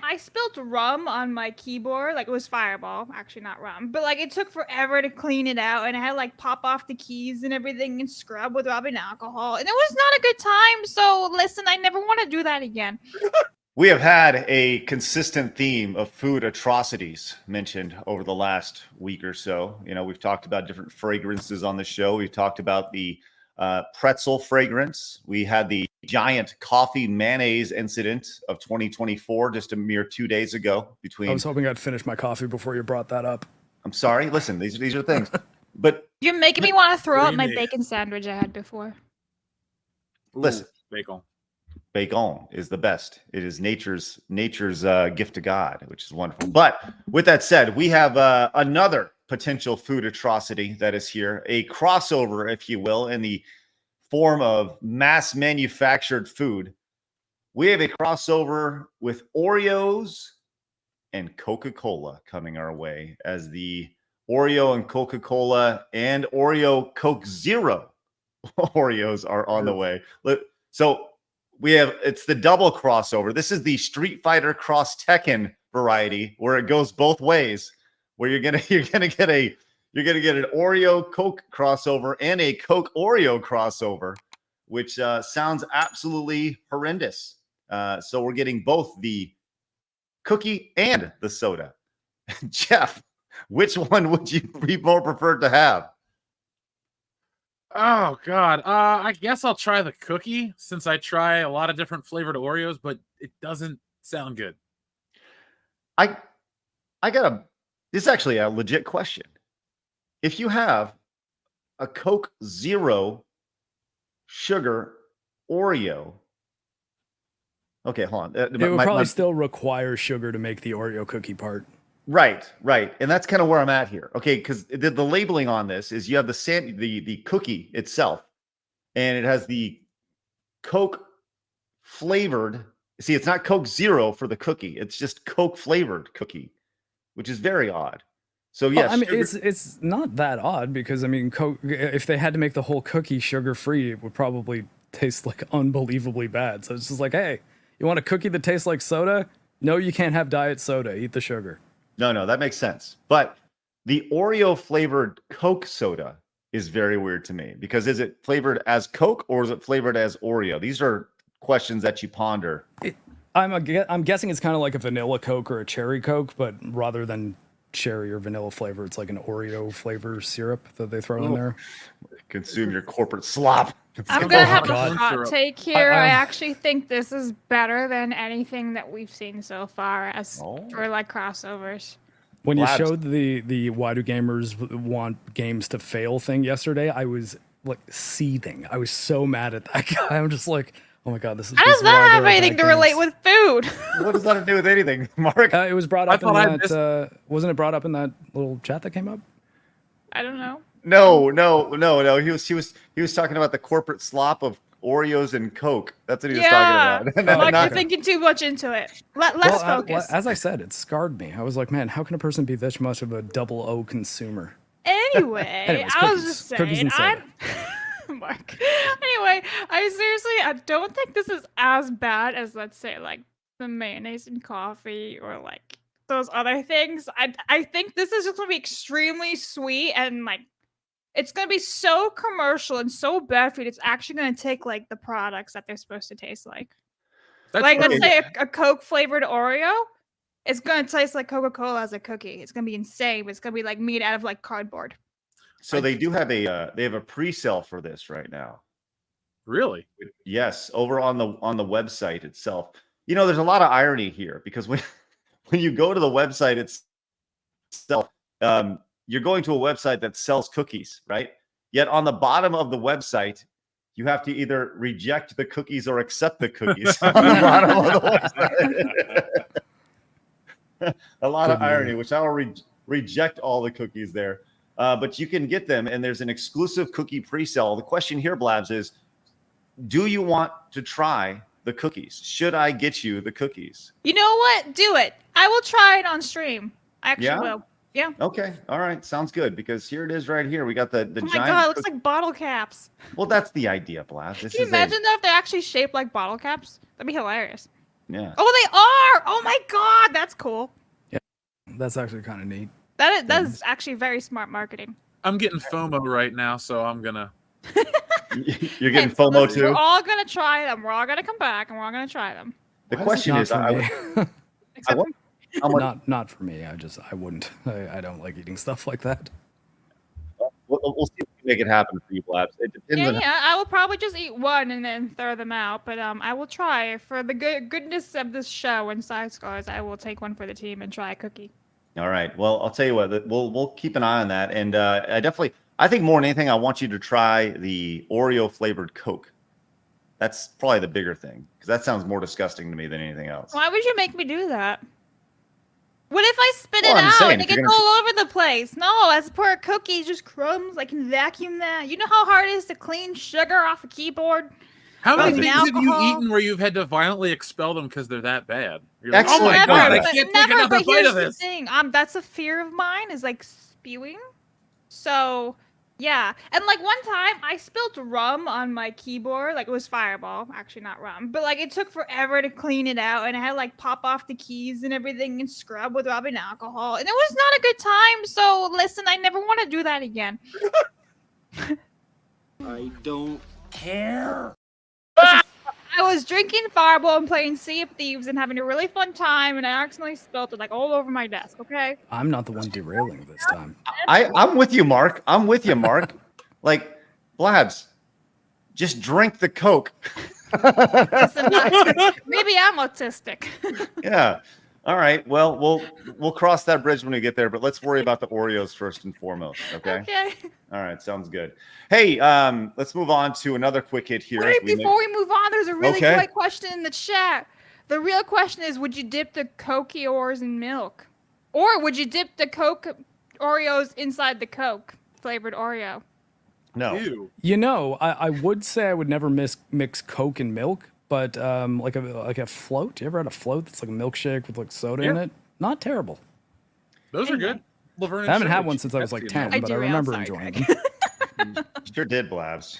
I spilled rum on my keyboard. Like, it was Fireball, actually not rum. But, like, it took forever to clean it out. And I had to, like, pop off the keys and everything and scrub with rubbing alcohol. And it was not a good time. So, listen, I never want to do that again. We have had a consistent theme of food atrocities mentioned over the last week or so. You know, we've talked about different fragrances on the show. We've talked about the pretzel fragrance. We had the giant coffee mayonnaise incident of 2024 just a mere 2 days ago. I was hoping I'd finish my coffee before you brought that up. I'm sorry. Listen, these are things. But you're making me want to throw up my bacon sandwich I had before. Listen, Bacon is the best. It is nature's gift to God, which is wonderful. But with that said, we have another potential food atrocity that is here, a crossover, if you will, in the form of mass manufactured food. We have a crossover with Oreos and Coca-Cola coming our way, as the Oreo and Coca-Cola and Oreo Coke Zero Oreos are on the way. So it's the double crossover. This is the Street Fighter Cross Tekken variety, where it goes both ways, where you're gonna get an Oreo Coke crossover and a Coke Oreo crossover, which sounds absolutely horrendous. So we're getting both the cookie and the soda. Jeff, which one would you be more preferred to have? Oh God, I guess I'll try the cookie, since I try a lot of different flavored Oreos, but it doesn't sound good. This is actually a legit question. If you have a Coke Zero sugar Oreo, okay, hold on. It would probably still require sugar to make the Oreo cookie part. Right. And that's kind of where I'm at here. Okay, because the labeling on this is you have the cookie itself, and it has the Coke flavored. See, it's not Coke Zero for the cookie. It's just Coke flavored cookie, which is very odd. So yes, I mean, it's not that odd, because I mean, Coke, if they had to make the whole cookie sugar free, it would probably taste like unbelievably bad. So it's just like, hey, you want a cookie that tastes like soda? No, you can't have diet soda. Eat the sugar. No, that makes sense. But the Oreo flavored Coke soda is very weird to me, because is it flavored as Coke or is it flavored as Oreo? These are questions that you ponder. I'm guessing it's kind of like a vanilla Coke or a cherry Coke, but rather than cherry or vanilla flavor, it's like an Oreo flavor syrup that they throw in there. Consume your corporate slop. I'm going to have a hot take here. I actually think this is better than anything that we've seen so far for like crossovers. When you showed the why do gamers want games to fail thing yesterday, I was like seething. I was so mad at that guy. I'm just like, oh my God, this is. How does that have anything to relate with food? What does that have to do with anything, Mark? It was brought up in that. Wasn't it brought up in that little chat that came up? I don't know. No. He was talking about the corporate slop of Oreos and Coke. That's what he was talking about. You're thinking too much into it. Let's focus. As I said, it scarred me. I was like, man, how can a person be this much of a double O consumer? Anyway, I was just saying, Mark. Anyway, I don't think this is as bad as, let's say, like the mayonnaise in coffee or like those other things. I think this is just gonna be extremely sweet, and like it's gonna be so commercial and so bad for you. It's actually gonna take like the products that they're supposed to taste like. Let's say a Coke flavored Oreo. It's gonna taste like Coca-Cola as a cookie. It's gonna be insane, but it's gonna be like made out of like cardboard. So they do have a pre-sale for this right now. Really? Yes, over on the website itself. You know, there's a lot of irony here, because when you go to the website itself, you're going to a website that sells cookies, right? Yet on the bottom of the website, you have to either reject the cookies or accept the cookies on the bottom of the website. A lot of irony, which I will reject all the cookies there. But you can get them, and there's an exclusive cookie pre-sale. The question here, Blabs, is do you want to try the cookies? Should I get you the cookies? You know what? Do it. I will try it on stream. I actually will. Yeah. Okay. All right. Sounds good, because here it is right here. We got the giant. Oh my God, it looks like bottle caps. Well, that's the idea, Blast. Can you imagine that if they're actually shaped like bottle caps? That'd be hilarious. Yeah. Oh, they are. Oh Oh my god, that's cool. Yeah, that's actually kind of neat. That is actually very smart marketing. I'm getting FOMO right now, so I'm gonna. You're getting FOMO listen, too. We're all gonna try them. We're all gonna come back, and we're all gonna try them. The question is, not for me. I wouldn't. I don't like eating stuff like that. We'll see if we can make it happen for you, Blabs. It depends on I will probably just eat one and then throw them out. But I will try for the goodness of this show and side scores. I will take one for the team and try a cookie. All right. Well, I'll tell you what. We'll keep an eye on that, and I think more than anything, I want you to try the Oreo flavored Coke. That's probably the bigger thing because that sounds more disgusting to me than anything else. Why would you make me do that? What if I spit it out and it gets all over the place? No, as per a cookie, just crumbs. I can vacuum that. You know how hard it is to clean sugar off a keyboard? How many things have you eaten where you've had to violently expel them because they're that bad? You're like, oh my god, I can't take another bite of this. The thing. That's a fear of mine, is like spewing. So yeah, and like one time I spilled rum on my keyboard. Like it was Fireball, actually not rum, but like it took forever to clean it out, and I had to like pop off the keys and everything and scrub with rubbing alcohol, and it was not a good time. So listen, I never want to do that again. I don't care. I was drinking Fireball and playing Sea of Thieves and having a really fun time, and I accidentally spilled it like all over my desk. Okay. I'm not the one derailing this time. I'm with you, Mark. Like, Blabs, just drink the Coke. Listen, maybe I'm autistic. Yeah. All right. Well, we'll cross that bridge when we get there, but let's worry about the Oreos first and foremost. Okay. Okay. All right. Sounds good. Hey, let's move on to another quick hit here. Wait, before we move on, there's a really great question in the chat. The real question is, would you dip the Coke Oreos in milk? Or would you dip the Coke Oreos inside the Coke flavored Oreo? No. Ew. You know, I would say I would never mix Coke and milk, but like a float. You ever had a float that's like a milkshake with like soda in it? Not terrible. Those are good. Laverne and I haven't had Shirley. one since I was like 10, but I remember enjoying them. Sure did, Blabs.